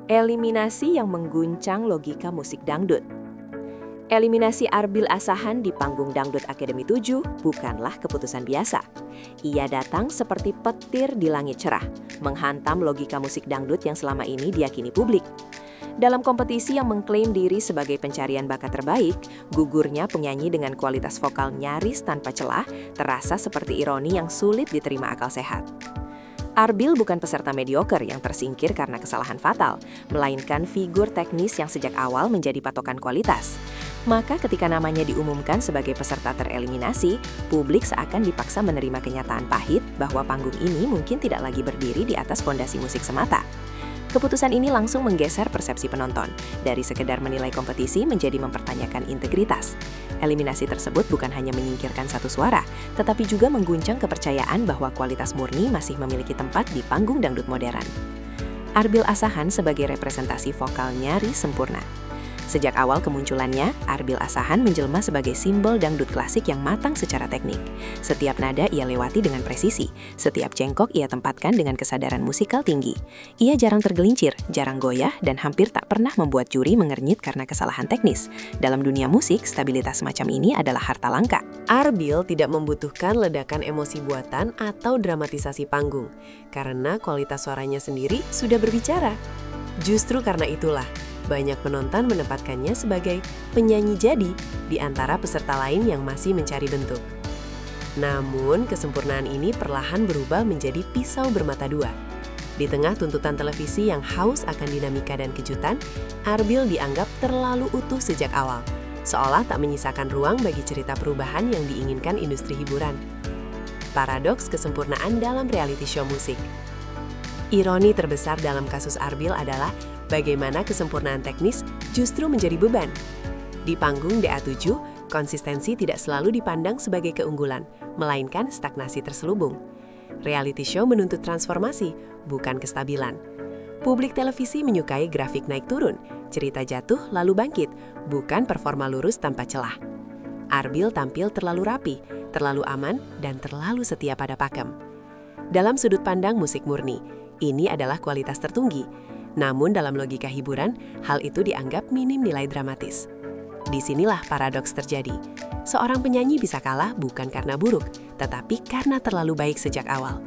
Eliminasi yang mengguncang logika musik dangdut. Eliminasi Arbil Asahan di panggung Dangdut Akademi 7 bukanlah keputusan biasa. Ia datang seperti petir di langit cerah, menghantam logika musik dangdut yang selama ini diyakini publik. Dalam kompetisi yang mengklaim diri sebagai pencarian bakat terbaik, gugurnya penyanyi dengan kualitas vokal nyaris tanpa celah terasa seperti ironi yang sulit diterima akal sehat. Arbil bukan peserta mediocre yang tersingkir karena kesalahan fatal, melainkan figur teknis yang sejak awal menjadi patokan kualitas. Maka ketika namanya diumumkan sebagai peserta tereliminasi, publik seakan dipaksa menerima kenyataan pahit bahwa panggung ini mungkin tidak lagi berdiri di atas fondasi musik semata. Keputusan ini langsung menggeser persepsi penonton, dari sekedar menilai kompetisi menjadi mempertanyakan integritas. Eliminasi tersebut bukan hanya menyingkirkan satu suara, tetapi juga mengguncang kepercayaan bahwa kualitas murni masih memiliki tempat di panggung dangdut modern. Arbil Asahan sebagai representasi vokal nyaris sempurna. Sejak awal kemunculannya, Arbil Asahan menjelma sebagai simbol dangdut klasik yang matang secara teknik. Setiap nada ia lewati dengan presisi, setiap cengkok ia tempatkan dengan kesadaran musikal tinggi. Ia jarang tergelincir, jarang goyah, dan hampir tak pernah membuat juri mengernyit karena kesalahan teknis. Dalam dunia musik, stabilitas semacam ini adalah harta langka. Arbil tidak membutuhkan ledakan emosi buatan atau dramatisasi panggung, karena kualitas suaranya sendiri sudah berbicara. Justru karena itulah, banyak penonton menempatkannya sebagai penyanyi jadi di antara peserta lain yang masih mencari bentuk. Namun, kesempurnaan ini perlahan berubah menjadi pisau bermata dua. Di tengah tuntutan televisi yang haus akan dinamika dan kejutan, Arbil dianggap terlalu utuh sejak awal, seolah tak menyisakan ruang bagi cerita perubahan yang diinginkan industri hiburan. Paradoks kesempurnaan dalam reality show musik. Ironi terbesar dalam kasus Arbil adalah bagaimana kesempurnaan teknis justru menjadi beban. Di panggung DA7, konsistensi tidak selalu dipandang sebagai keunggulan, melainkan stagnasi terselubung. Reality show menuntut transformasi, bukan kestabilan. Publik televisi menyukai grafik naik turun, cerita jatuh lalu bangkit, bukan performa lurus tanpa celah. Arbil tampil terlalu rapi, terlalu aman, dan terlalu setia pada pakem. Dalam sudut pandang musik murni, ini adalah kualitas tertinggi. Namun dalam logika hiburan, hal itu dianggap minim nilai dramatis. Disinilah paradoks terjadi. Seorang penyanyi bisa kalah bukan karena buruk, tetapi karena terlalu baik sejak awal.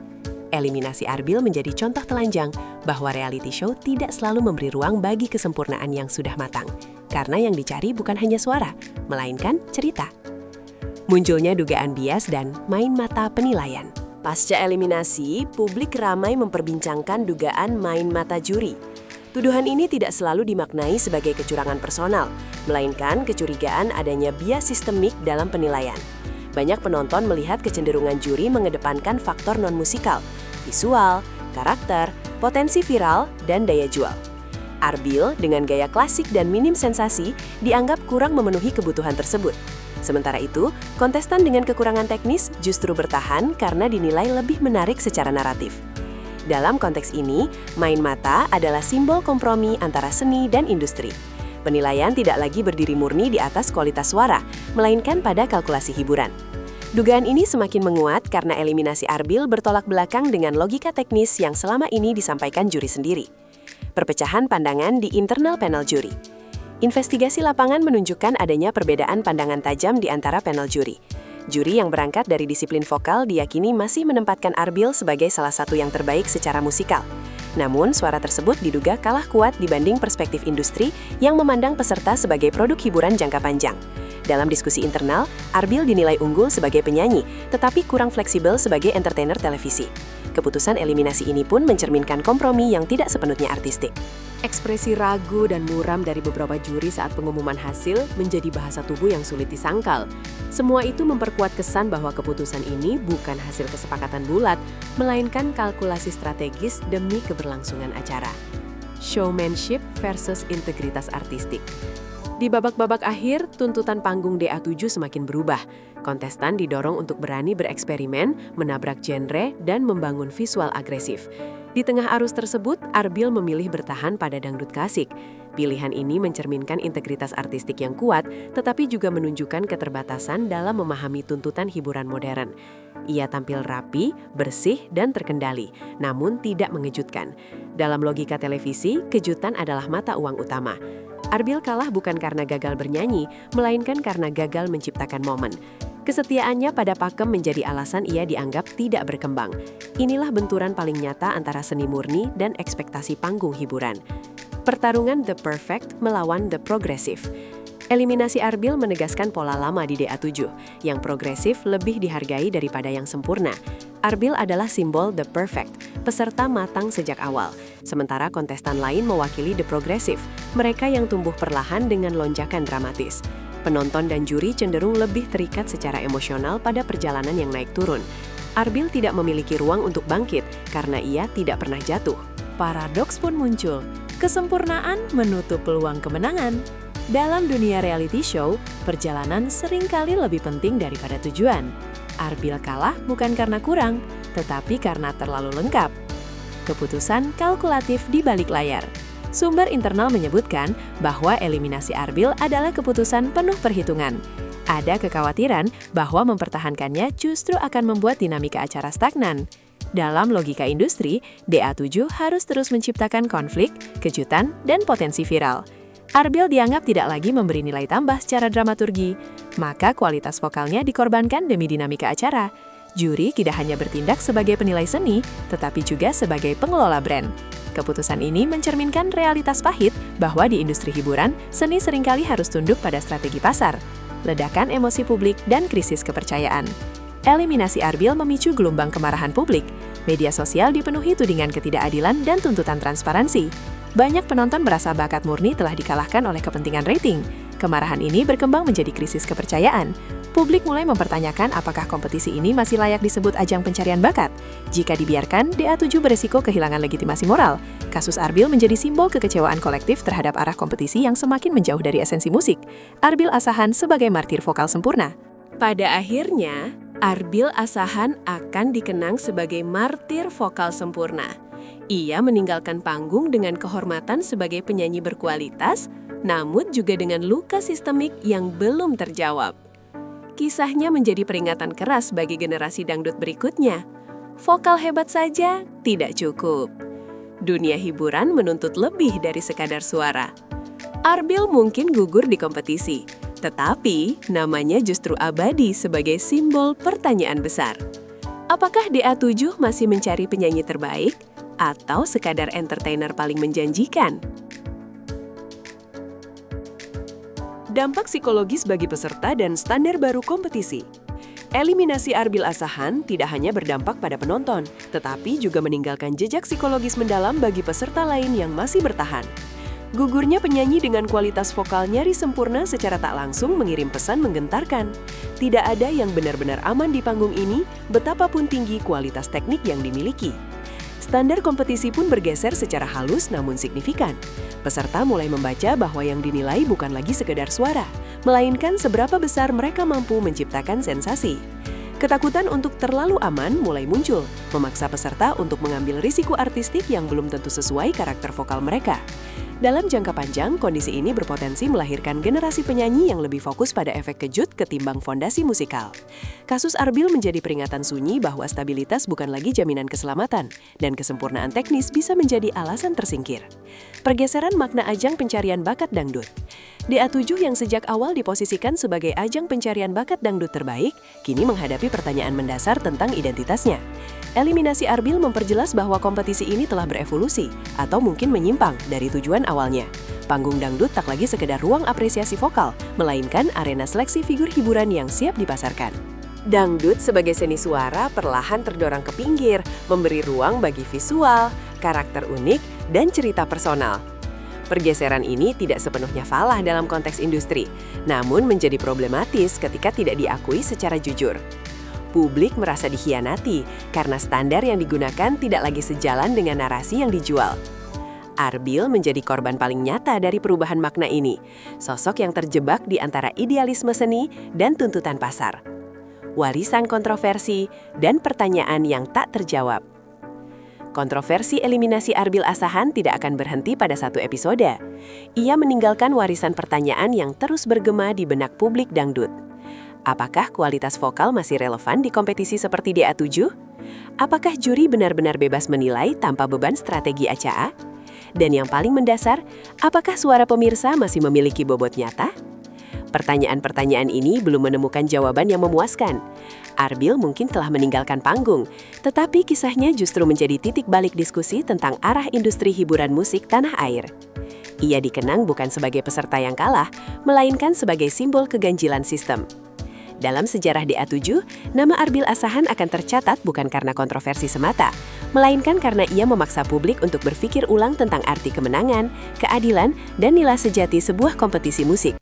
Eliminasi Arbil menjadi contoh telanjang bahwa reality show tidak selalu memberi ruang bagi kesempurnaan yang sudah matang. Karena yang dicari bukan hanya suara, melainkan cerita. Munculnya dugaan bias dan main mata penilaian. Pasca eliminasi, publik ramai memperbincangkan dugaan main mata juri. Tuduhan ini tidak selalu dimaknai sebagai kecurangan personal, melainkan kecurigaan adanya bias sistemik dalam penilaian. Banyak penonton melihat kecenderungan juri mengedepankan faktor non-musikal, visual, karakter, potensi viral, dan daya jual. Arbil dengan gaya klasik dan minim sensasi dianggap kurang memenuhi kebutuhan tersebut. Sementara itu, kontestan dengan kekurangan teknis justru bertahan karena dinilai lebih menarik secara naratif. Dalam konteks ini, main mata adalah simbol kompromi antara seni dan industri. Penilaian tidak lagi berdiri murni di atas kualitas suara, melainkan pada kalkulasi hiburan. Dugaan ini semakin menguat karena eliminasi Arbil bertolak belakang dengan logika teknis yang selama ini disampaikan juri sendiri. Perpecahan pandangan di internal panel juri. Investigasi lapangan menunjukkan adanya perbedaan pandangan tajam di antara panel juri. Juri yang berangkat dari disiplin vokal diyakini masih menempatkan Arbil sebagai salah satu yang terbaik secara musikal. Namun, suara tersebut diduga kalah kuat dibanding perspektif industri yang memandang peserta sebagai produk hiburan jangka panjang. Dalam diskusi internal, Arbil dinilai unggul sebagai penyanyi, tetapi kurang fleksibel sebagai entertainer televisi. Keputusan eliminasi ini pun mencerminkan kompromi yang tidak sepenuhnya artistik. Ekspresi ragu dan muram dari beberapa juri saat pengumuman hasil menjadi bahasa tubuh yang sulit disangkal. Semua itu memperkuat kesan bahwa keputusan ini bukan hasil kesepakatan bulat, melainkan kalkulasi strategis demi keberlangsungan acara. Showmanship versus integritas artistik. Di babak-babak akhir, tuntutan panggung DA7 semakin berubah. Kontestan didorong untuk berani bereksperimen, menabrak genre, dan membangun visual agresif. Di tengah arus tersebut, Arbil memilih bertahan pada dangdut klasik. Pilihan ini mencerminkan integritas artistik yang kuat, tetapi juga menunjukkan keterbatasan dalam memahami tuntutan hiburan modern. Ia tampil rapi, bersih, dan terkendali, namun tidak mengejutkan. Dalam logika televisi, kejutan adalah mata uang utama. Arbil kalah bukan karena gagal bernyanyi, melainkan karena gagal menciptakan momen. Kesetiaannya pada pakem menjadi alasan ia dianggap tidak berkembang. Inilah benturan paling nyata antara seni murni dan ekspektasi panggung hiburan. Pertarungan The Perfect melawan The Progressive. Eliminasi Arbil menegaskan pola lama di DA7, yang progresif lebih dihargai daripada yang sempurna. Arbil adalah simbol The Perfect, peserta matang sejak awal. Sementara kontestan lain mewakili The Progressive, mereka yang tumbuh perlahan dengan lonjakan dramatis. Penonton dan juri cenderung lebih terikat secara emosional pada perjalanan yang naik turun. Arbil tidak memiliki ruang untuk bangkit karena ia tidak pernah jatuh. Paradoks pun muncul. Kesempurnaan menutup peluang kemenangan. Dalam dunia reality show, perjalanan seringkali lebih penting daripada tujuan. Arbil kalah bukan karena kurang, tetapi karena terlalu lengkap. Keputusan kalkulatif di balik layar. Sumber internal menyebutkan bahwa eliminasi Arbil adalah keputusan penuh perhitungan. Ada kekhawatiran bahwa mempertahankannya justru akan membuat dinamika acara stagnan. Dalam logika industri, DA7 harus terus menciptakan konflik, kejutan, dan potensi viral. Arbil dianggap tidak lagi memberi nilai tambah secara dramaturgi, maka kualitas vokalnya dikorbankan demi dinamika acara. Juri tidak hanya bertindak sebagai penilai seni, tetapi juga sebagai pengelola brand. Keputusan ini mencerminkan realitas pahit bahwa di industri hiburan, seni seringkali harus tunduk pada strategi pasar, ledakan emosi publik, dan krisis kepercayaan. Eliminasi Arbil memicu gelombang kemarahan publik. Media sosial dipenuhi tudingan ketidakadilan dan tuntutan transparansi. Banyak penonton merasa bakat murni telah dikalahkan oleh kepentingan rating. Kemarahan ini berkembang menjadi krisis kepercayaan. Publik mulai mempertanyakan apakah kompetisi ini masih layak disebut ajang pencarian bakat. Jika dibiarkan, DA7 beresiko kehilangan legitimasi moral. Kasus Arbil menjadi simbol kekecewaan kolektif terhadap arah kompetisi yang semakin menjauh dari esensi musik. Arbil Asahan sebagai martir vokal sempurna. Pada akhirnya, Arbil Asahan akan dikenang sebagai martir vokal sempurna. Ia meninggalkan panggung dengan kehormatan sebagai penyanyi berkualitas, namun juga dengan luka sistemik yang belum terjawab. Kisahnya menjadi peringatan keras bagi generasi dangdut berikutnya. Vokal hebat saja tidak cukup. Dunia hiburan menuntut lebih dari sekadar suara. Arbil mungkin gugur di kompetisi, tetapi namanya justru abadi sebagai simbol pertanyaan besar. Apakah DA7 masih mencari penyanyi terbaik atau sekadar entertainer paling menjanjikan? Dampak psikologis bagi peserta dan standar baru kompetisi. Eliminasi Arbil Asahan tidak hanya berdampak pada penonton, tetapi juga meninggalkan jejak psikologis mendalam bagi peserta lain yang masih bertahan. Gugurnya penyanyi dengan kualitas vokal nyaris sempurna secara tak langsung mengirim pesan menggentarkan. Tidak ada yang benar-benar aman di panggung ini, betapapun tinggi kualitas teknik yang dimiliki. Standar kompetisi pun bergeser secara halus namun signifikan. Peserta mulai membaca bahwa yang dinilai bukan lagi sekedar suara, melainkan seberapa besar mereka mampu menciptakan sensasi. Ketakutan untuk terlalu aman mulai muncul, memaksa peserta untuk mengambil risiko artistik yang belum tentu sesuai karakter vokal mereka. Dalam jangka panjang, kondisi ini berpotensi melahirkan generasi penyanyi yang lebih fokus pada efek kejut ketimbang fondasi musikal. Kasus Arbil menjadi peringatan sunyi bahwa stabilitas bukan lagi jaminan keselamatan, dan kesempurnaan teknis bisa menjadi alasan tersingkir. Pergeseran makna ajang pencarian bakat dangdut. DA7 yang sejak awal diposisikan sebagai ajang pencarian bakat dangdut terbaik, kini menghadapi pertanyaan mendasar tentang identitasnya. Eliminasi Arbil memperjelas bahwa kompetisi ini telah berevolusi atau mungkin menyimpang dari tujuan awalnya. Panggung dangdut tak lagi sekedar ruang apresiasi vokal, melainkan arena seleksi figur hiburan yang siap dipasarkan. Dangdut sebagai seni suara perlahan terdorong ke pinggir, memberi ruang bagi visual, karakter unik, dan cerita personal. Pergeseran ini tidak sepenuhnya falah dalam konteks industri, namun menjadi problematis ketika tidak diakui secara jujur. Publik merasa dikhianati karena standar yang digunakan tidak lagi sejalan dengan narasi yang dijual. Arbil menjadi korban paling nyata dari perubahan makna ini, sosok yang terjebak di antara idealisme seni dan tuntutan pasar. Warisan kontroversi dan pertanyaan yang tak terjawab. Kontroversi eliminasi Arbil Asahan tidak akan berhenti pada satu episode. Ia meninggalkan warisan pertanyaan yang terus bergema di benak publik dangdut. Apakah kualitas vokal masih relevan di kompetisi seperti DA7? Apakah juri benar-benar bebas menilai tanpa beban strategi ACA? Dan yang paling mendasar, apakah suara pemirsa masih memiliki bobot nyata? Pertanyaan-pertanyaan ini belum menemukan jawaban yang memuaskan. Arbil mungkin telah meninggalkan panggung, tetapi kisahnya justru menjadi titik balik diskusi tentang arah industri hiburan musik tanah air. Ia dikenang bukan sebagai peserta yang kalah, melainkan sebagai simbol keganjilan sistem. Dalam sejarah DA7, nama Arbil Asahan akan tercatat bukan karena kontroversi semata, melainkan karena ia memaksa publik untuk berpikir ulang tentang arti kemenangan, keadilan, dan nilai sejati sebuah kompetisi musik.